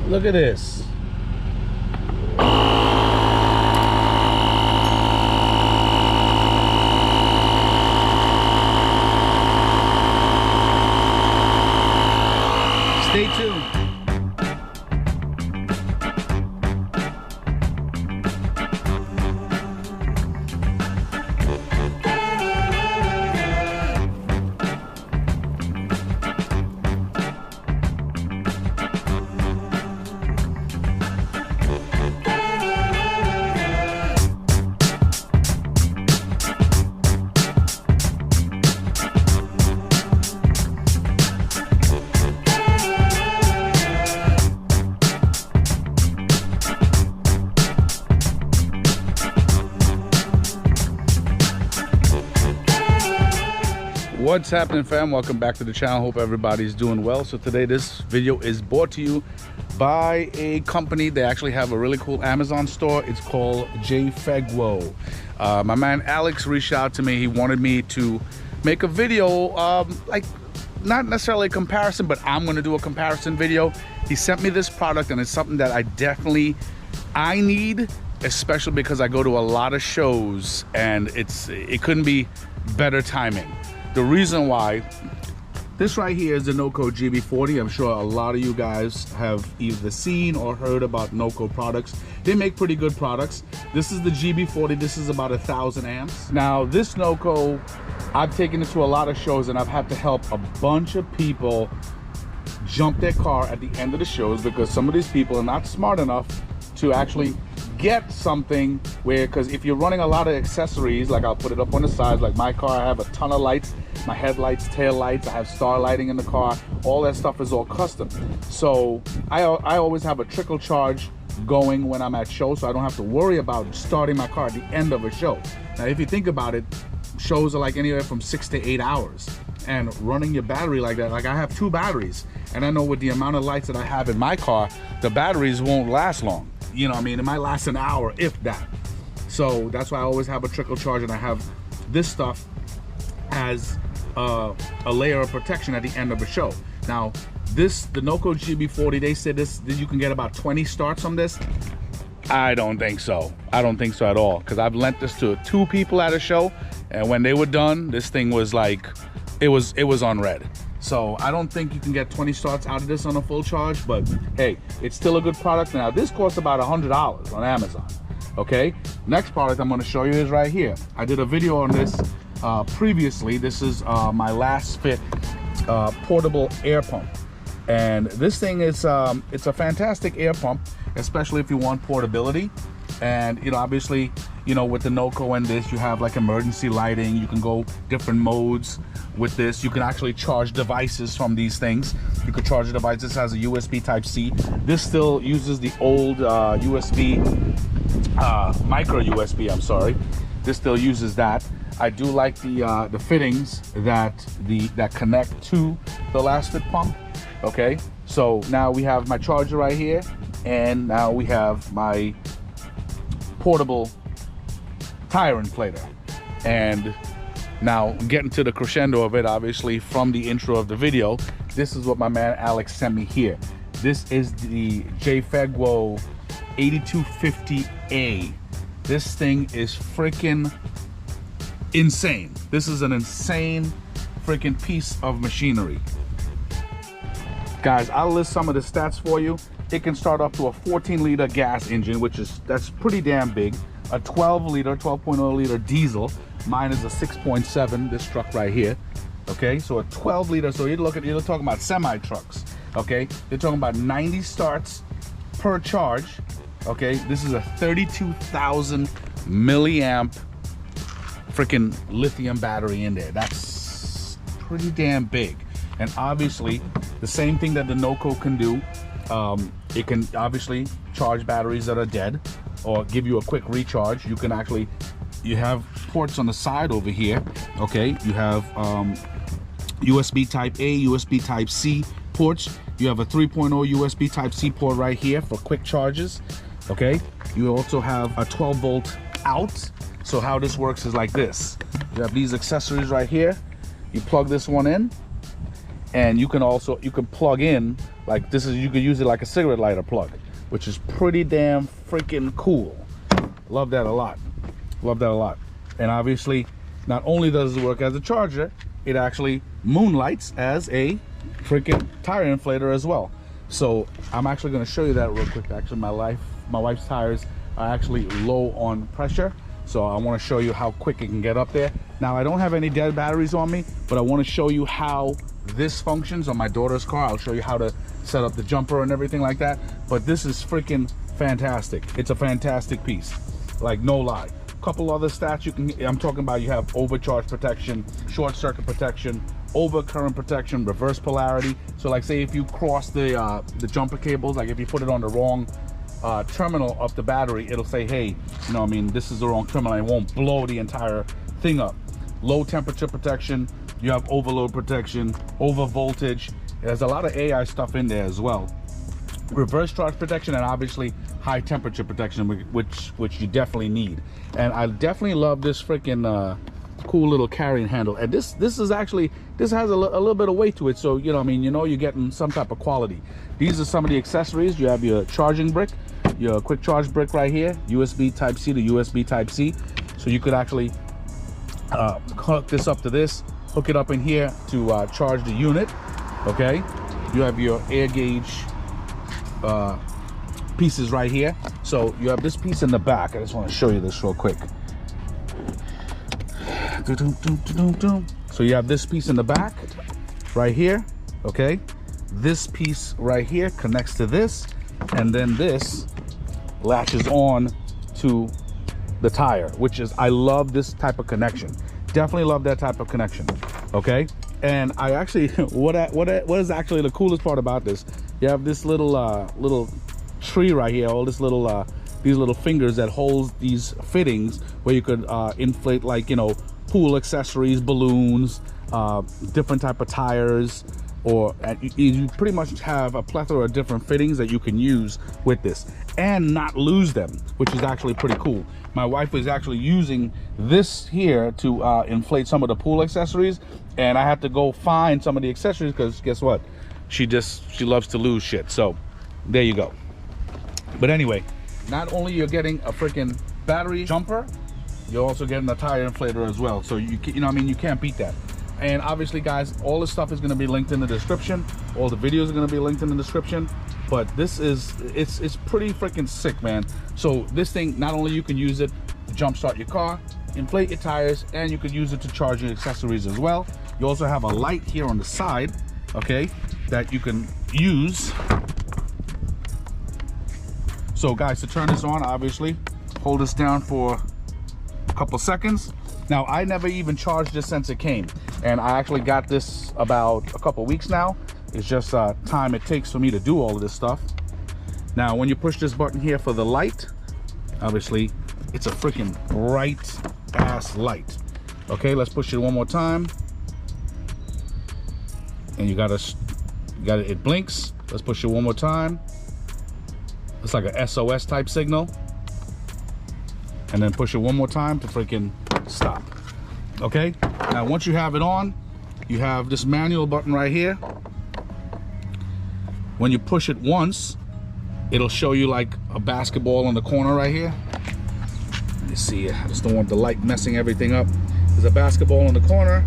Look at this. Stay tuned. What's happening, fam? Welcome back to the channel. Hope everybody's doing well. So today this video is brought to you by a company. They actually have a really cool Amazon store. It's called Jfegwo. My man Alex reached out to me. He wanted me to make a video, like not necessarily a comparison, but I'm going to do a comparison video. He sent me this product, and it's something that I need, especially because I go to a lot of shows, and it couldn't be better timing. The reason why, this right here is the Noco GB40. I'm sure a lot of you guys have either seen or heard about Noco products. They make pretty good products. This is the GB40. This is about 1,000 amps. Now this Noco, I've taken it to a lot of shows, and I've had to help a bunch of people jump their car at the end of the shows because some of these people are not smart enough to actually get something where, because if you're running a lot of accessories, like I'll put it up on the sides, like my car, I have a ton of lights, my headlights, tail lights, I have star lighting in the car, all that stuff is all custom. So I always have a trickle charge going when I'm at shows, so I don't have to worry about starting my car at the end of a show. Now if you think about it, shows are like anywhere from 6 to 8 hours, and running your battery like that, like I have 2 batteries, and I know with the amount of lights that I have in my car, the batteries won't last long. You know what I mean? It might last an hour, if that. So that's why I always have a trickle charge, and I have this stuff as a layer of protection at the end of a show. Now, the Noco GB40, they said this you can get about 20 starts on this. I don't think so. I don't think so at all, because I've lent this to 2 people at a show, and when they were done, this thing was like, it was on red. So I don't think you can get 20 starts out of this on a full charge, but hey, it's still a good product. Now this costs about $100 on Amazon. Okay, next product I'm going to show you is right here. I did a video on this previously. This is my last fit portable air pump, and this thing is it's a fantastic air pump, especially if you want portability. And you know, obviously, you know, with the Noco and this, you have like emergency lighting. You can go different modes with this. You can actually charge devices from these things. You could charge a device. This has a USB Type-C. This still uses the old USB, micro USB, I'm sorry. This still uses that. I do like the fittings that connect to the last fit pump. Okay, so now we have my charger right here, and now we have my portable tire inflator. And now getting to the crescendo of it, obviously from the intro of the video, this is what my man Alex sent me here. This is the Jfegwo 8250A. This thing is freaking insane. This is an insane freaking piece of machinery. Guys, I'll list some of the stats for you. It can start up to a 14-liter gas engine, that's pretty damn big. A 12.0 liter diesel. Mine is a 6.7, this truck right here. Okay, so a 12-liter, so you're talking about semi trucks. Okay, you're talking about 90 starts per charge. Okay, this is a 32,000 milliamp freaking lithium battery in there. That's pretty damn big. And obviously, the same thing that the Noco can do, it can obviously charge batteries that are dead or give you a quick recharge. You can actually, you have ports on the side over here. Okay, you have USB Type A, USB Type C ports. You have a 3.0 USB Type C port right here for quick charges. Okay, you also have a 12 volt out. So how this works is like this. You have these accessories right here. You plug this one in, And you can plug in, like this is, you could use it like a cigarette lighter plug, which is pretty damn freaking cool. Love that a lot. Love that a lot. And obviously, not only does it work as a charger, it actually moonlights as a freaking tire inflator as well. So I'm actually going to show you that real quick. Actually, my wife's tires are actually low on pressure, so I want to show you how quick it can get up there. Now, I don't have any dead batteries on me, but I want to show you how this functions on my daughter's car. I'll show you how to set up the jumper and everything like that. But this is freaking fantastic. It's a fantastic piece, like no lie. Couple other stats I'm talking about. You have overcharge protection, short circuit protection, overcurrent protection, reverse polarity. So like say if you cross the jumper cables, like if you put it on the wrong terminal of the battery, it'll say, hey, you know, I mean, this is the wrong terminal, and it won't blow the entire thing up. Low temperature protection, you have overload protection, over voltage. There's a lot of AI stuff in there as well. Reverse charge protection, and obviously high temperature protection, which you definitely need. And I definitely love this freaking cool little carrying handle. And this has a little bit of weight to it, so you know, I mean, you know, you're getting some type of quality. These are some of the accessories. You have your charging brick, your quick charge brick right here, USB type C to USB type C. So you could actually hook this up to this, hook it up in here to charge the unit. Okay, you have your air gauge pieces right here. So you have this piece in the back. I just want to show you this real quick. So you have this piece in the back right here. Okay, this piece right here connects to this, and then this latches on to the tire, which is, I love this type of connection. Definitely love that type of connection. Okay, and I actually what is actually the coolest part about this, you have this little tree right here, all this little these little fingers that holds these fittings where you could inflate, like, you know, pool accessories, balloons, different type of tires, or you pretty much have a plethora of different fittings that you can use with this and not lose them, which is actually pretty cool. My wife was actually using this here to inflate some of the pool accessories, and I had to go find some of the accessories because guess what, she loves to lose shit. So there you go. But anyway, not only you're getting a freaking battery jumper, you're also getting a tire inflator as well. So you know, I mean, you can't beat that. And obviously, guys, all this stuff is going to be linked in the description. All the videos are going to be linked in the description. But this is, it's pretty freaking sick, man. So this thing, not only you can use it to jumpstart your car, inflate your tires, and you could use it to charge your accessories as well. You also have a light here on the side, okay, that you can use. So guys, to turn this on, obviously, hold this down for a couple seconds. Now, I never even charged this since it came, and I actually got this about a couple weeks now. It's just time it takes for me to do all of this stuff. Now, when you push this button here for the light, obviously, it's a freaking bright ass light. Okay, let's push it one more time. And you got it, it blinks. Let's push it one more time. It's like a SOS type signal. And then push it one more time to freaking stop. Okay, now once you have it on, you have this manual button right here. When you push it once, it'll show you like a basketball in the corner right here. Let me see, I just don't want the light messing everything up. There's a basketball in the corner.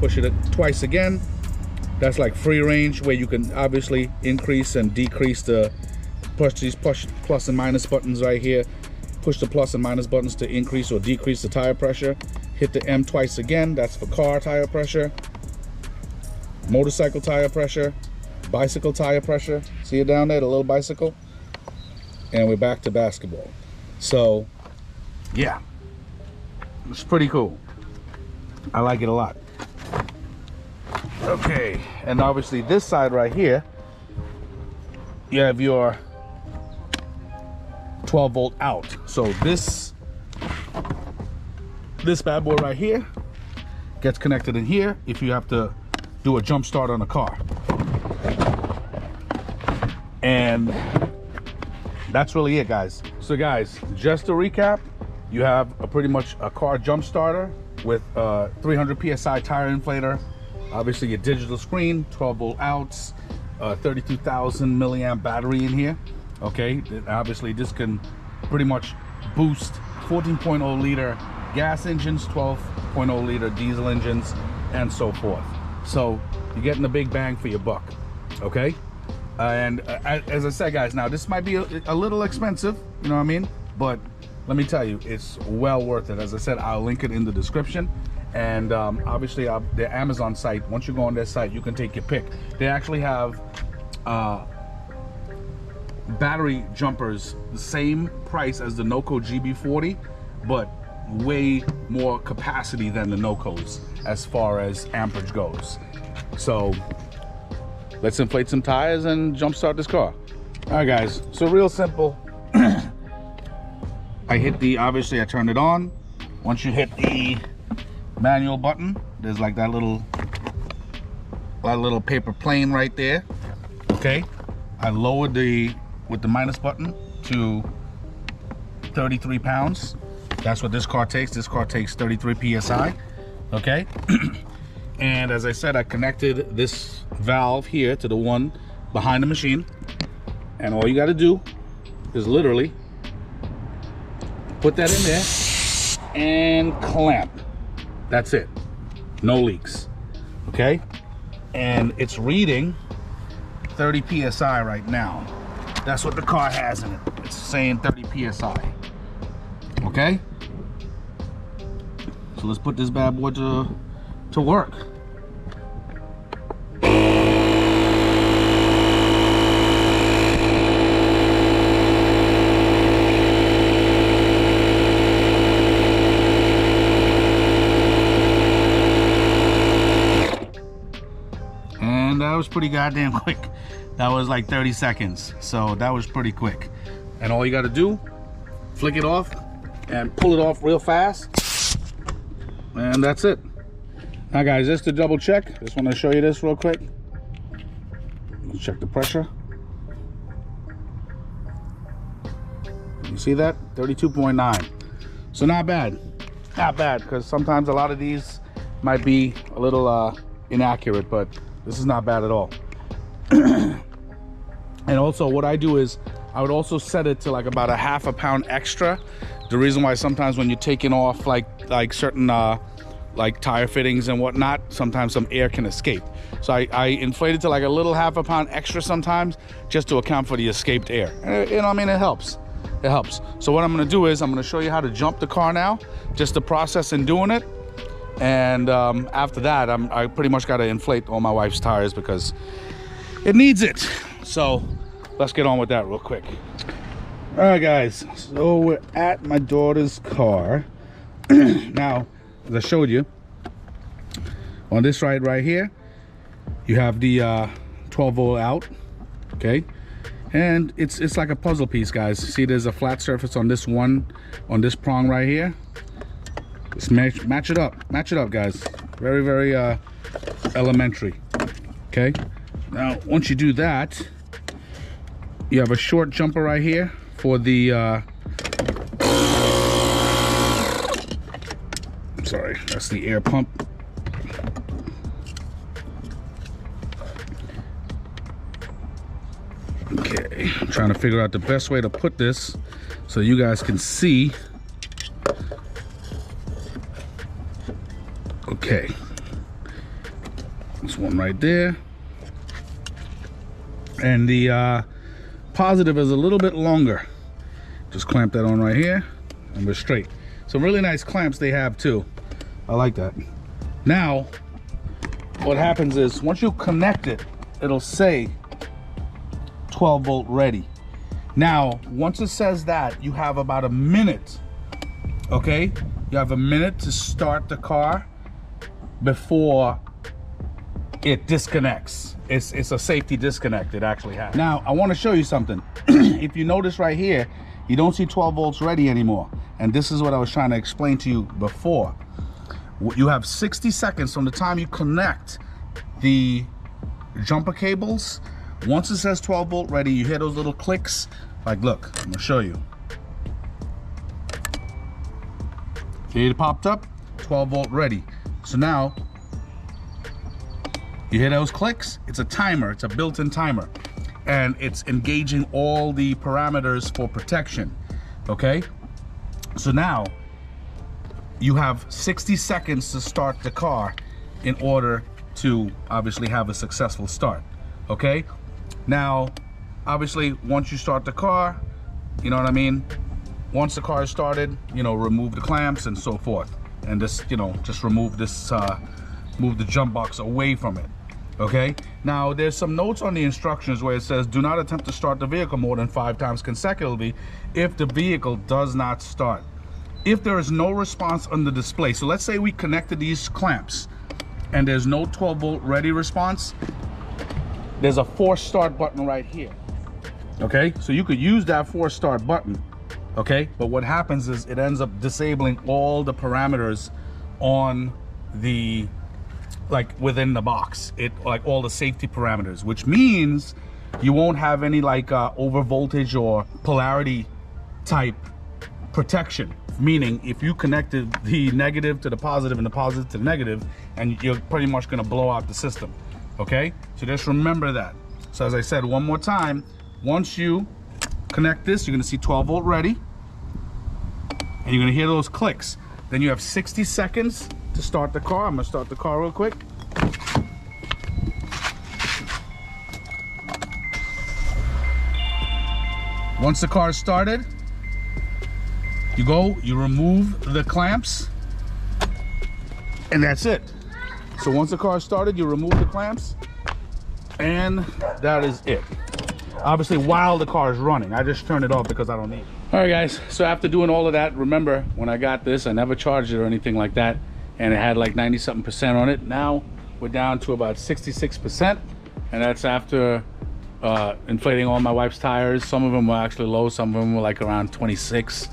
Push it twice again. That's like free range, where you can obviously increase and decrease the push plus and minus buttons right here. Push the plus and minus buttons to increase or decrease the tire pressure. Hit the M twice again, that's for car tire pressure, motorcycle tire pressure, bicycle tire pressure. See it down there, the little bicycle? And we're back to basketball. So, yeah, it's pretty cool. I like it a lot. Okay, and obviously this side right here, you have your 12 volt out. So this bad boy right here gets connected in here if you have to do a jump start on a car. And that's really it, guys. So guys, just to recap, you have pretty much a car jump starter with 300 psi tire inflator, Obviously your digital screen, 12 volt outs, 32,000 milliamp battery in here. Okay, obviously this can pretty much boost 14.0 liter gas engines, 12.0 liter diesel engines, and so forth. So you're getting a big bang for your buck. Okay, and as I said, guys, now this might be a little expensive, you know what I mean, but let me tell you, it's well worth it. As I said, I'll link it in the description. And obviously their Amazon site, once you go on their site, you can take your pick. They actually have battery jumpers the same price as the Noco GB40, but way more capacity than the Nocos as far as amperage goes. So let's inflate some tires and jumpstart this car. All right, guys, so real simple. I hit the, obviously I turned it on. Once you hit the manual button, there's like that little paper plane right there. Okay, I lowered with the minus button to 33 pounds. That's what this car takes. This car takes 33 psi. Okay, and as I said, I connected this valve here to the one behind the machine, and all you got to do is literally put that in there and clamp. That's it, no leaks. Okay, and it's reading 30 psi right now. That's what the car has in it. It's saying 30 psi. Okay, so let's put this bad boy to work. That was pretty goddamn quick. That was like 30 seconds, so that was pretty quick. And all you got to do, flick it off and pull it off real fast, and that's it. Now guys, just to double check, just want to show you this real quick. Let's check the pressure. You see that? 32.9. So not bad, because sometimes a lot of these might be a little inaccurate, but this is not bad at all. And also what I do is I would also set it to like about a ½ pound extra. The reason why sometimes when you're taking off like certain like tire fittings and whatnot, sometimes some air can escape. So I inflate it to like a little ½ pound extra sometimes, just to account for the escaped air. And, you know what I mean? It helps. It helps. So what I'm gonna do is I'm gonna show you how to jump the car now, just the process in doing it. And after that, I pretty much got to inflate all my wife's tires because it needs it. So let's get on with that real quick. All right, guys, so we're at my daughter's car. Now, as I showed you, on this side right here, you have the 12 volt out, okay? And it's like a puzzle piece, guys. See, there's a flat surface on this prong right here. Just match it up, guys. Very, very elementary. Okay, now once you do that, you have a short jumper right here for the sorry, that's the air pump. Okay, I'm trying to figure out the best way to put this so you guys can see. Okay, this one right there, and the positive is a little bit longer. Just clamp that on right here and we're straight. Some really nice clamps they have too. I like that. Now what happens is once you connect it, it'll say 12 volt ready. Now once it says that, you have about a minute. Okay, you have a minute to start the car before it disconnects. It's a safety disconnect it actually has. Now I want to show you something. If you notice right here, you don't see 12 volts ready anymore, and this is what I was trying to explain to you before. You have 60 seconds from the time you connect the jumper cables. Once it says 12 volt ready, you hear those little clicks. Like, look, I'm gonna show you. See, it popped up, 12 volt ready. So now You hear those clicks? It's a timer, it's a built-in timer. And it's engaging all the parameters for protection, okay? So now, you have 60 seconds to start the car in order to obviously have a successful start, okay? Now, obviously, once you start the car, you know what I mean? Once the car is started, you know, remove the clamps and so forth. And just, you know, just remove this, move the jump box away from it. Okay, now there's some notes on the instructions where it says do not attempt to start the vehicle more than 5 times consecutively if the vehicle does not start. If there is no response on the display, so let's say we connected these clamps and there's no 12 volt ready response, there's a force start button right here. Okay, so you could use that force start button, okay, but what happens is it ends up disabling all the parameters on the, like within the box, it like all the safety parameters, which means you won't have any like over voltage or polarity type protection. Meaning if you connected the negative to the positive and the positive to the negative, and you're pretty much going to blow out the system. Okay, so just remember that. So as I said one more time, once you connect this, you're going to see 12 volt ready, and you're going to hear those clicks. Then you have 60 seconds to start the car. I'm gonna start the car real quick. Once the car is started, you remove the clamps, and that's it. So once the car is started, you remove the clamps, and that is it. Obviously, while the car is running, I just turn it off because I don't need it. All right, guys, so after doing all of that, remember, when I got this, I never charged it or anything like that, and it had like 90-something% on it. Now we're down to about 66%, and that's after inflating all my wife's tires. Some of them were actually low, some of them were like around 26.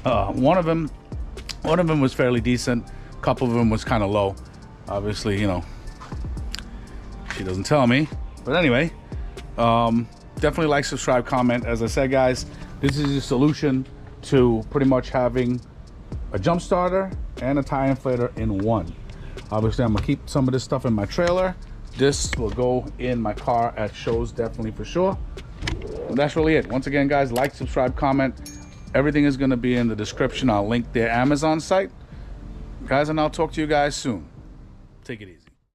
One of them was fairly decent, a couple of them was kind of low. Obviously, you know, she doesn't tell me, but anyway, definitely like, subscribe, comment. As I said, guys, this is a solution to pretty much having a jump starter and a tire inflator in one. Obviously, I'm gonna keep some of this stuff in my trailer. This will go in my car at shows, definitely, for sure. And that's really it. Once again, guys, like, subscribe, comment. Everything is gonna be in the description. I'll link their Amazon site, guys, and I'll talk to you guys soon. Take it easy.